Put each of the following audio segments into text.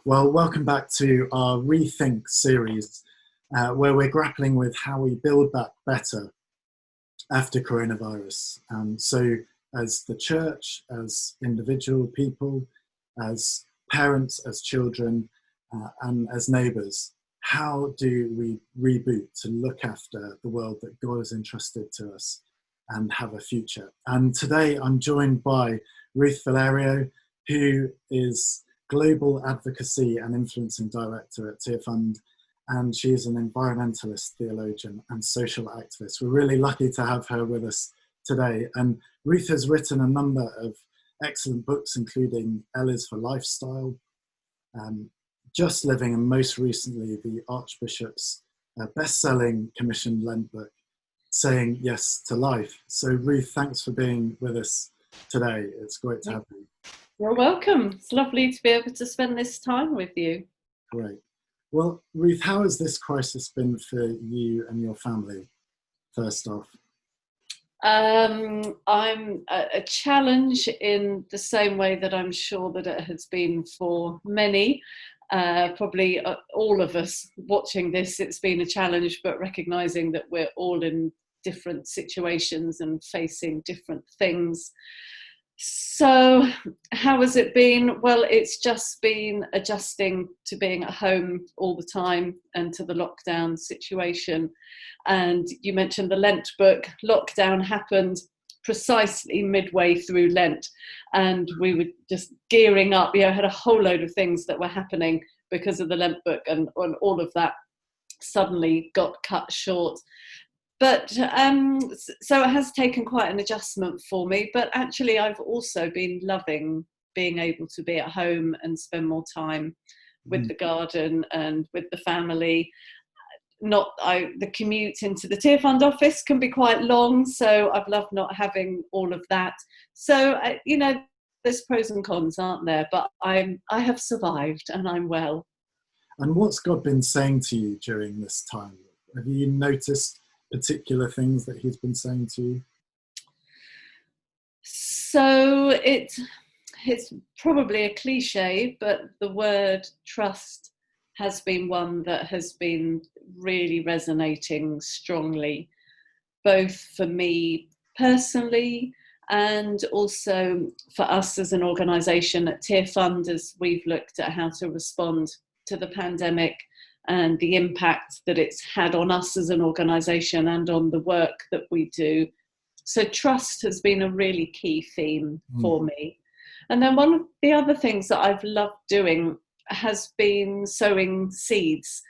Well, welcome back to our RETHINK series, where we're grappling with how we build back better after coronavirus. So as the church, as individual people, as parents, as children, and as neighbours, how do we reboot to look after the world that God has entrusted to us and have a future? And today I'm joined by Ruth Valerio, who is Global Advocacy and Influencing Director at Tearfund, and she is an environmentalist, theologian and social activist. We're really lucky to have her with us today. And Ruth has written a number of excellent books, including L is for Lifestyle, Just Living, and most recently the Archbishop's best-selling commissioned Lent book, Saying Yes to Life. So Ruth, thanks for being with us today. It's great to have you. You're welcome. It's lovely to be able to spend this time with you. Great. Well, Ruth, how has this crisis been for you and your family, first off? I'm a challenge in the same way that I'm sure that it has been for many, probably all of us watching this. It's been a challenge, but recognising that we're all in different situations and facing different things. So how has it been? Well, it's just been adjusting to being at home all the time and to the lockdown situation. And you mentioned the Lent book. Lockdown happened precisely midway through Lent, and we were just gearing up. Had a whole load of things that were happening because of the Lent book, and all of that suddenly got cut short. But so it has taken quite an adjustment for me, but actually I've also been loving being able to be at home and spend more time with the garden and with the family. The commute into the Tearfund office can be quite long, so I've loved not having all of that. So, there's pros and cons, aren't there? But I have survived and I'm well. And what's God been saying to you during this time? Have you noticed particular things that he's been saying to you? So it's probably a cliche, but the word trust has been one that has been really resonating strongly, both for me personally and also for us as an organisation at Tearfund, as we've looked at how to respond to the pandemic and the impact that it's had on us as an organisation and on the work that we do. So trust has been a really key theme for me. And then one of the other things that I've loved doing has been sowing seeds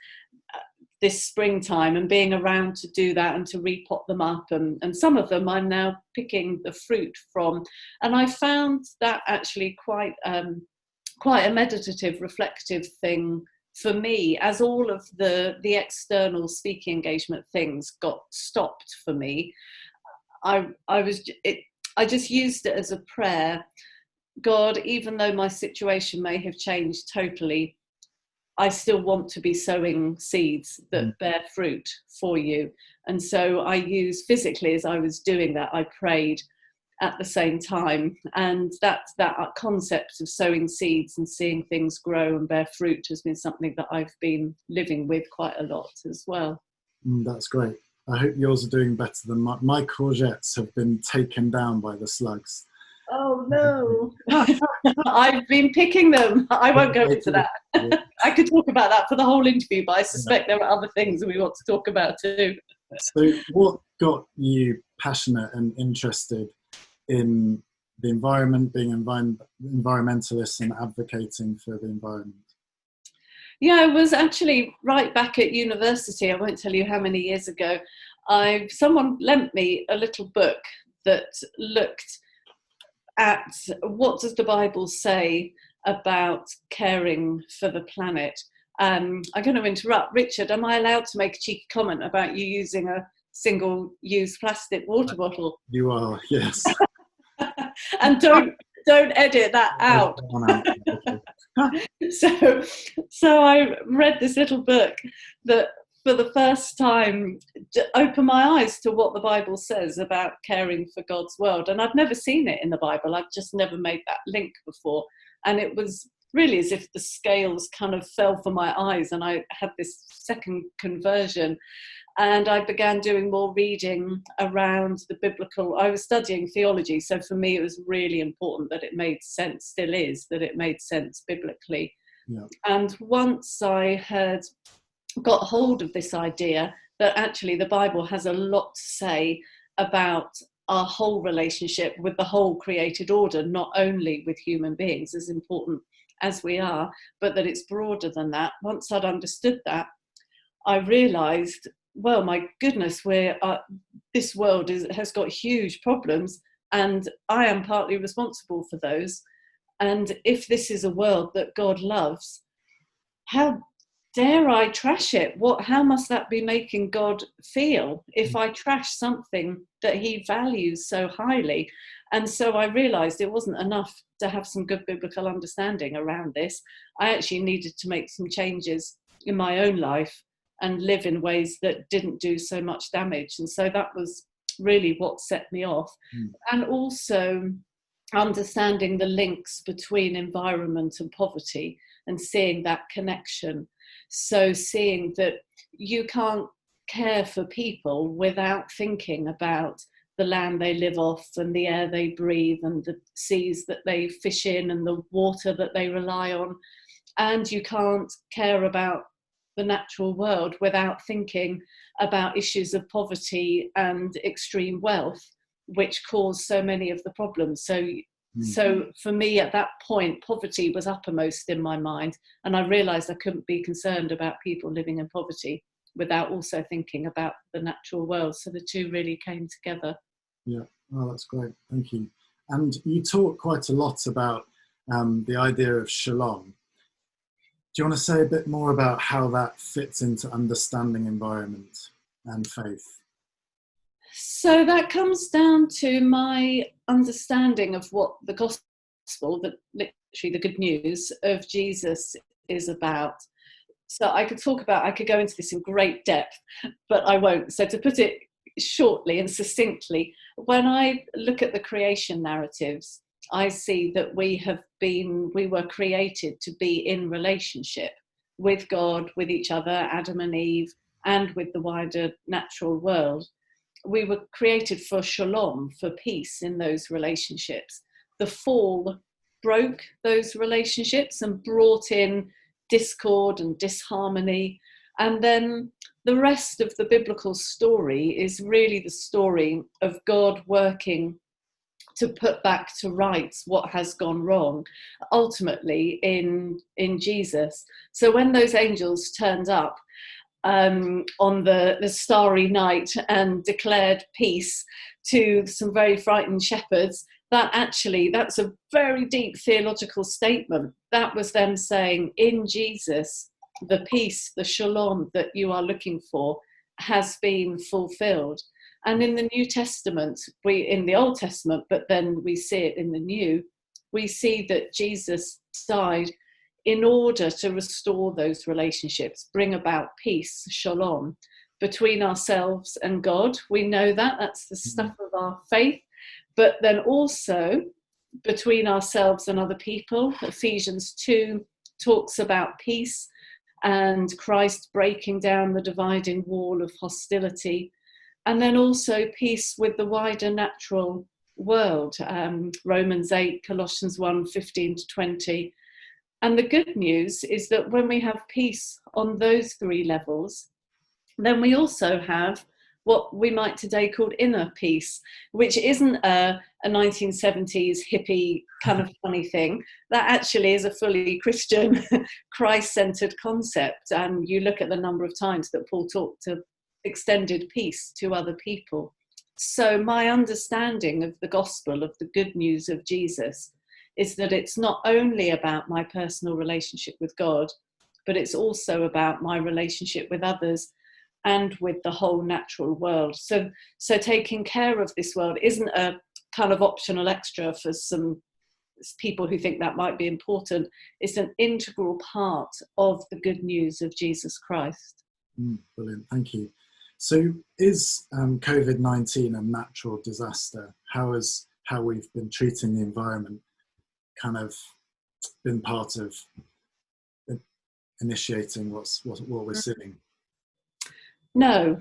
this springtime and being around to do that and to repot them up. And some of them I'm now picking the fruit from. And I found that actually quite a meditative, reflective thing for me, as all of the external speaking engagement things got stopped for me. I just used it as a prayer. God, even though my situation may have changed totally, I still want to be sowing seeds that bear fruit for you. And so I used physically, as I was doing that, I prayed at the same time, and that concept of sowing seeds and seeing things grow and bear fruit has been something that I've been living with quite a lot as well. That's great. I hope yours are doing better than my courgettes have been taken down by the slugs. Oh no. I've been picking them. I won't go into that. I could talk about that for the whole interview, but I suspect there are other things we want to talk about too. So what got you passionate and interested in the environment, being environmentalists and advocating for the environment? Yeah, it was actually right back at university. I won't tell you how many years ago. Someone lent me a little book that looked at what does the Bible say about caring for the planet. I'm going to interrupt. Richard, am I allowed to make a cheeky comment about you using a single-use plastic water bottle? You are, yes. And don't edit that out. So I read this little book that for the first time opened my eyes to what the Bible says about caring for God's world. And I've never seen it in the Bible. I've just never made that link before. And it was really as if the scales kind of fell from my eyes, and I had this second conversion. And I began doing more reading around the biblical. I was studying theology, so for me it was really important that it made sense, still is, that it made sense biblically. Yeah. And once I had got hold of this idea that actually the Bible has a lot to say about our whole relationship with the whole created order, not only with human beings, as important as we are, but that it's broader than that. Once I'd understood that, I realised, well, my goodness, this world has got huge problems, and I am partly responsible for those. And if this is a world that God loves, how dare I trash it? How must that be making God feel if I trash something that he values so highly? And so I realised it wasn't enough to have some good biblical understanding around this. I actually needed to make some changes in my own life and live in ways that didn't do so much damage. And so that was really what set me off. And also understanding the links between environment and poverty and seeing that connection. So seeing that you can't care for people without thinking about the land they live off and the air they breathe and the seas that they fish in and the water that they rely on. And you can't care about the natural world without thinking about issues of poverty and extreme wealth, which cause so many of the problems. So for me at that point, poverty was uppermost in my mind, and I realised I couldn't be concerned about people living in poverty without also thinking about the natural world. So the two really came together. Yeah, oh, that's great, thank you. And you talk quite a lot about the idea of shalom. Do you want to say a bit more about how that fits into understanding environment and faith? So that comes down to my understanding of what the gospel, that literally the good news of Jesus, is about. So I could go into this in great depth, but I won't. So to put it shortly and succinctly, when I look at the creation narratives, I see that we were created to be in relationship with God, with each other, Adam and Eve, and with the wider natural world. We were created for shalom, for peace in those relationships. The fall broke those relationships and brought in discord and disharmony. And then the rest of the biblical story is really the story of God working to put back to rights what has gone wrong, ultimately in Jesus. So when those angels turned up on the starry night and declared peace to some very frightened shepherds, that's a very deep theological statement. That was them saying, in Jesus, the peace, the shalom that you are looking for has been fulfilled. And in the New Testament, in the Old Testament, but then we see it in the New, we see that Jesus died in order to restore those relationships, bring about peace, shalom, between ourselves and God. We know that's the stuff of our faith, but then also between ourselves and other people. Ephesians 2 talks about peace and Christ breaking down the dividing wall of hostility. And then also peace with the wider natural world, Romans 8, Colossians 1, 15 to 20. And the good news is that when we have peace on those three levels, then we also have what we might today call inner peace, which isn't a 1970s hippie kind of funny thing. That actually is a fully Christian, Christ-centered concept. And you look at the number of times that Paul talked to extended peace to other people. So my understanding of the gospel, of the good news of Jesus, is that it's not only about my personal relationship with God, but it's also about my relationship with others and with the whole natural world. So taking care of this world isn't a kind of optional extra for some people who think that might be important. It's an integral part of the good news of Jesus Christ. Brilliant, thank you. So is COVID-19 a natural disaster? How we've been treating the environment kind of been part of initiating what we're seeing? No.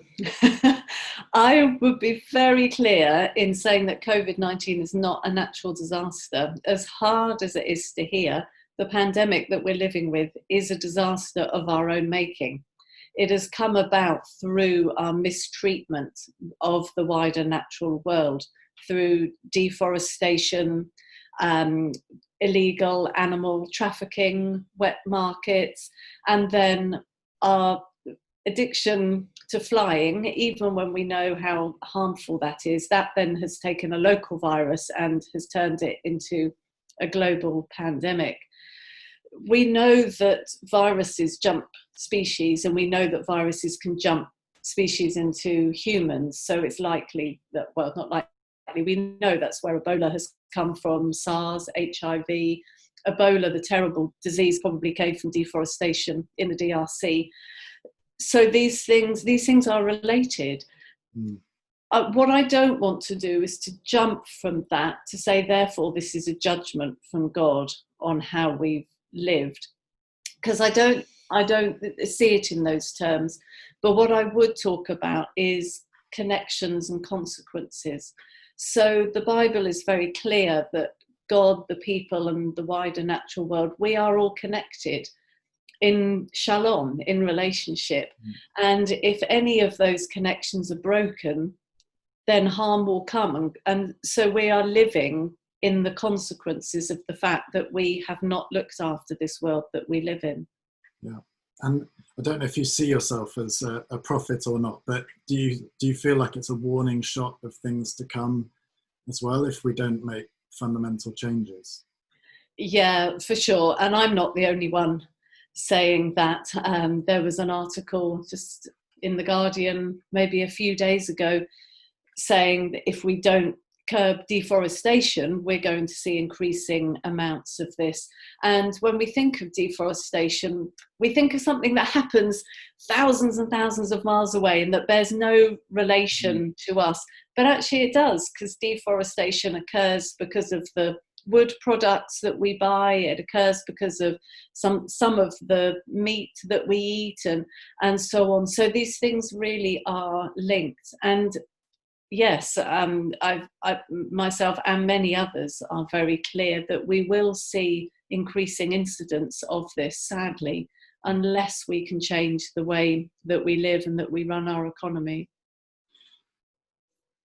I would be very clear in saying that COVID-19 is not a natural disaster. As hard as it is to hear, the pandemic that we're living with is a disaster of our own making. It has come about through our mistreatment of the wider natural world, through deforestation, illegal animal trafficking, wet markets, and then our addiction to flying, even when we know how harmful that is. That then has taken a local virus and has turned it into a global pandemic. We know that viruses jump species, and we know that viruses can jump species into humans. So it's likely that, well, not likely, we know that's where Ebola has come from, SARS, HIV. Ebola, the terrible disease, probably came from deforestation in the DRC. So these things are related. What I don't want to do is to jump from that to say, therefore, this is a judgment from God on how we've lived, because I don't see it in those terms. But what I would talk about is connections and consequences. So the Bible is very clear that God, the people, and the wider natural world, we are all connected in shalom, in relationship. And if any of those connections are broken, then harm will come. And so we are living in the consequences of the fact that we have not looked after this world that we live in. Yeah. And I don't know if you see yourself as a prophet or not, but do you feel like it's a warning shot of things to come as well if we don't make fundamental changes? Yeah, for sure. And I'm not the only one saying that. There was an article just in The Guardian maybe a few days ago saying that if we don't curb deforestation, we're going to see increasing amounts of this. And when we think of deforestation, we think of something that happens thousands and thousands of miles away and that bears no relation to us. But actually it does, because deforestation occurs because of the wood products that we buy. It occurs because of some of the meat that we eat, and so on. So these things really are linked. And yes, I myself and many others are very clear that we will see increasing incidents of this, sadly, unless we can change the way that we live and that we run our economy.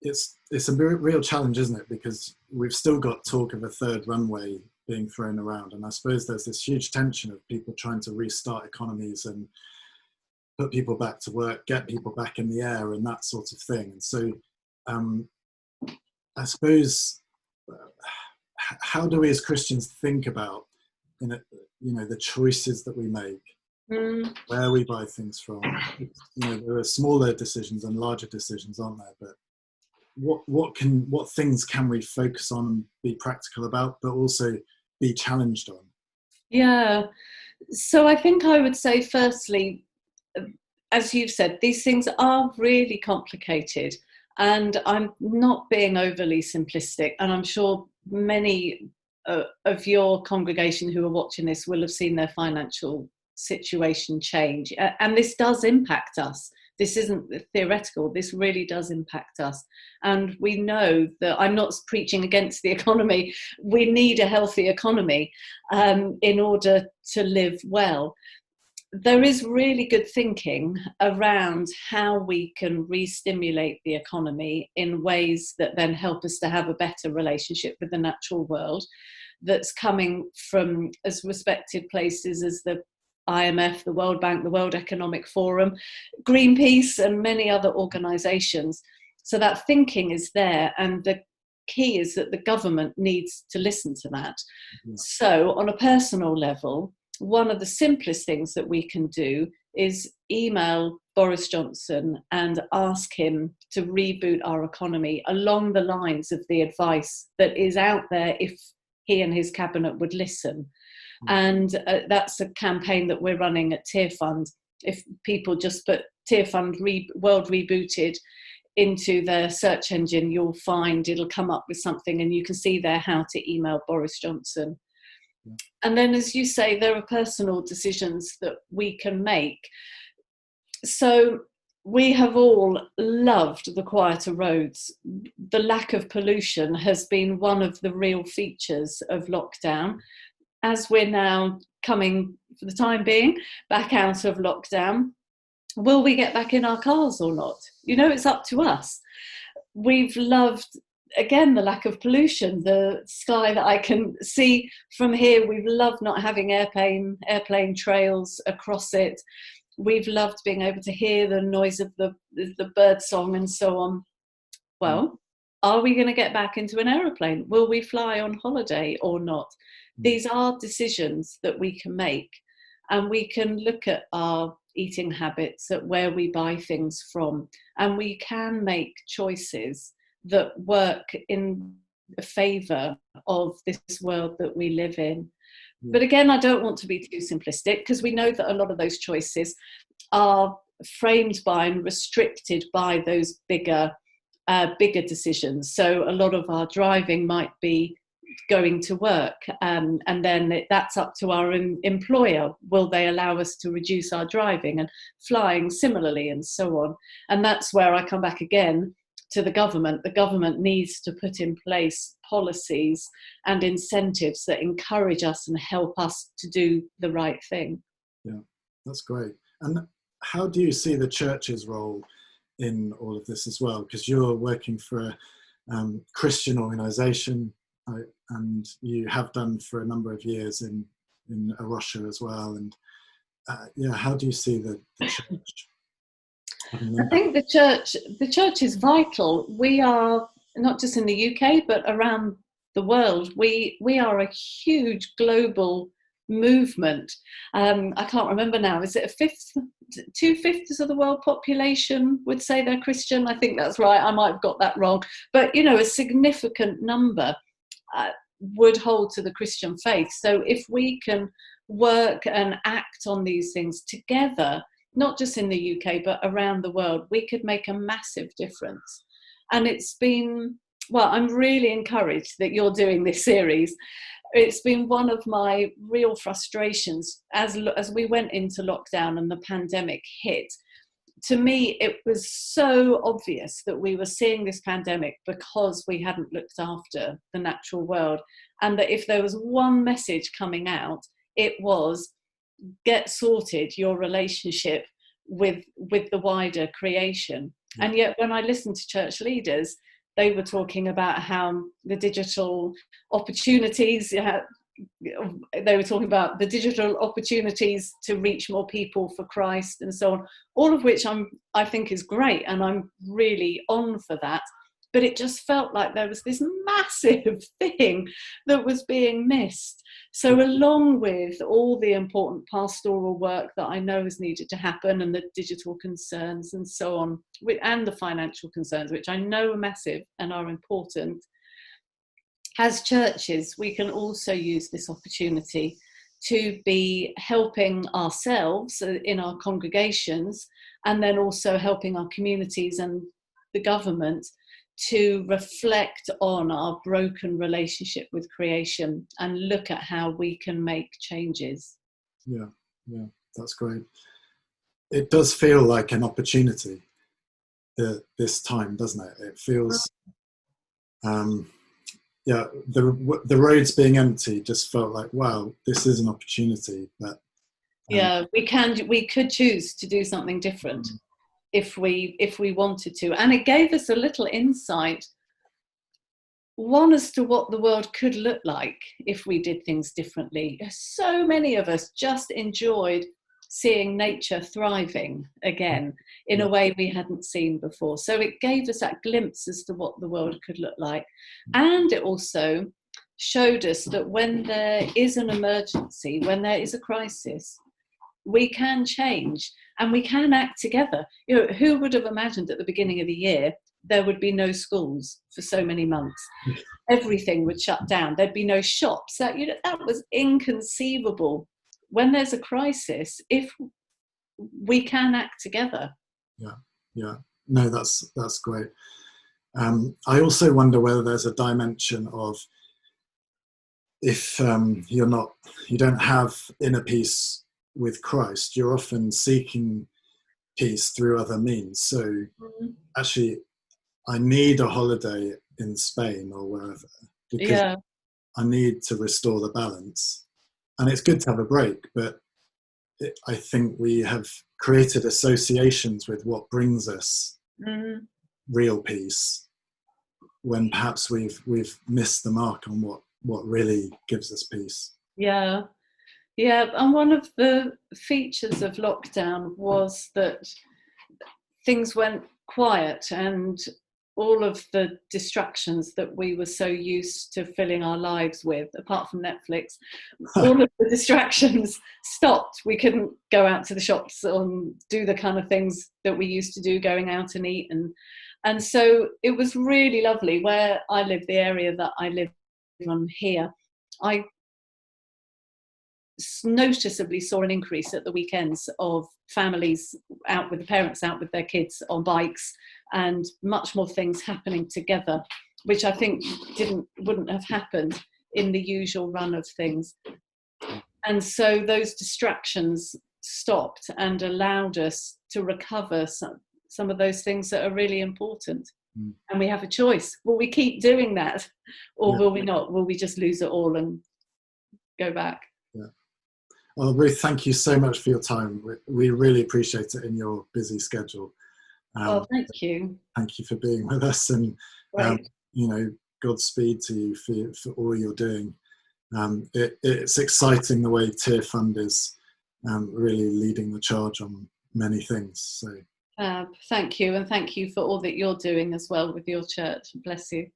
It's a real challenge, isn't it? Because we've still got talk of a third runway being thrown around. And I suppose there's this huge tension of people trying to restart economies and put people back to work, get people back in the air and that sort of thing. And so I suppose, how do we as Christians think about, the choices that we make, where we buy things from? There are smaller decisions and larger decisions, aren't there? But what things can we focus on and be practical about, but also be challenged on? Yeah. So I think I would say, firstly, as you've said, these things are really complicated. And I'm not being overly simplistic. And I'm sure many of your congregation who are watching this will have seen their financial situation change. And this does impact us. This isn't theoretical. This really does impact us. And we know that, I'm not preaching against the economy. We need a healthy economy in order to live well. There is really good thinking around how we can re-stimulate the economy in ways that then help us to have a better relationship with the natural world, that's coming from as respected places as the IMF, the World Bank, the World Economic Forum, Greenpeace, and many other organisations. So that thinking is there, and the key is that the government needs to listen to that. Yeah. So on a personal level, one of the simplest things that we can do is email Boris Johnson and ask him to reboot our economy along the lines of the advice that is out there, if he and his cabinet would listen. And that's a campaign that we're running at Tear Fund. If people just put Tear Fund World Rebooted into their search engine, you'll find it'll come up with something, and you can see there how to email Boris Johnson. And then, as you say, there are personal decisions that we can make. So we have all loved the quieter roads. The lack of pollution has been one of the real features of lockdown. As we're now coming, for the time being, back out of lockdown, will we get back in our cars or not? You know, it's up to us. We've loved, again, the lack of pollution, the sky that I can see from here. We've loved not having airplane trails across it. We've loved being able to hear the noise of the bird song and so on. Well, are we going to get back into an aeroplane? Will we fly on holiday or not? These are decisions that we can make, and we can look at our eating habits, at where we buy things from, and we can make choices that work in favour of this world that we live in. But again, I don't want to be too simplistic, because we know that a lot of those choices are framed by and restricted by those bigger decisions. So a lot of our driving might be going to work, and then that's up to our employer. Will they allow us to reduce our driving? And flying similarly, and so on. And that's where I come back again to the government. The government needs to put in place policies and incentives that encourage us and help us to do the right thing. Yeah, that's great. And how do you see the church's role in all of this as well? Because you're working for a Christian organisation, and you have done for a number of years in Russia as well. And how do you see the church? I think the church is vital. We are, not just in the UK, but around the world, we are a huge global movement. I can't remember now, is it a fifth? 2/5 of the world population would say they're Christian. I think that's right. I might have got that wrong. But, a significant number would hold to the Christian faith. So if we can work and act on these things together, not just in the UK, but around the world, we could make a massive difference. And it's been, well, I'm really encouraged that you're doing this series. It's been one of my real frustrations as we went into lockdown and the pandemic hit. To me, it was so obvious that we were seeing this pandemic because we hadn't looked after the natural world. And that if there was one message coming out, it was, get sorted your relationship with the wider creation. And yet when I listened to church leaders, they were talking about how the digital opportunities, they were talking about the digital opportunities to reach more people for Christ and so on, all of which I think is great, and I'm really on for that. But it just felt like there was this massive thing that was being missed. So along with all the important pastoral work that I know is needed to happen, and the digital concerns and so on, and the financial concerns, which I know are massive and are important, as churches, we can also use this opportunity to be helping ourselves in our congregations, and then also helping our communities and the government to reflect on our broken relationship with creation and look at how we can make changes. Yeah, that's great. It does feel like an opportunity this time, doesn't it? It feels, the roads being empty just felt like, wow, this is an opportunity. But we could choose to do something different. If we wanted to. And it gave us a little insight, one, as to what the world could look like if we did things differently. So many of us just enjoyed seeing nature thriving again in a way we hadn't seen before. So it gave us that glimpse as to what the world could look like. And it also showed us that when there is an emergency, when there is a crisis, we can change and we can act together. Who would have imagined at the beginning of the year there would be no schools for so many months? Everything would shut down. There'd be no shops. That was inconceivable. When there's a crisis, if we can act together. Yeah. No, that's great. I also wonder whether there's a dimension of, if you don't have inner peace with Christ, you're often seeking peace through other means. So actually, I need a holiday in Spain or wherever because Yeah. I need to restore the balance. And it's good to have a break, but I think we have created associations with what brings us real peace, when perhaps we've missed the mark on what really gives us peace. Yeah. Yeah. And one of the features of lockdown was that things went quiet, and all of the distractions that we were so used to filling our lives with, apart from Netflix, all of the distractions stopped. We couldn't go out to the shops and do the kind of things that we used to do, going out and eat. And so it was really lovely where I live, the area that I live on here. I noticeably saw an increase at the weekends of families out with the parents out with their kids on bikes, and much more things happening together, which I think wouldn't have happened in the usual run of things. And so those distractions stopped and allowed us to recover some of those things that are really important. And we have a choice. Will we keep doing that, or will we not? Will we just lose it all and go back? Yeah. Well, Ruth, thank you so much for your time. We really appreciate it in your busy schedule. Oh, thank you. Thank you for being with us, and Godspeed to you for all you're doing. It's exciting the way Tear Fund is really leading the charge on many things. So thank you, and thank you for all that you're doing as well with your church. Bless you.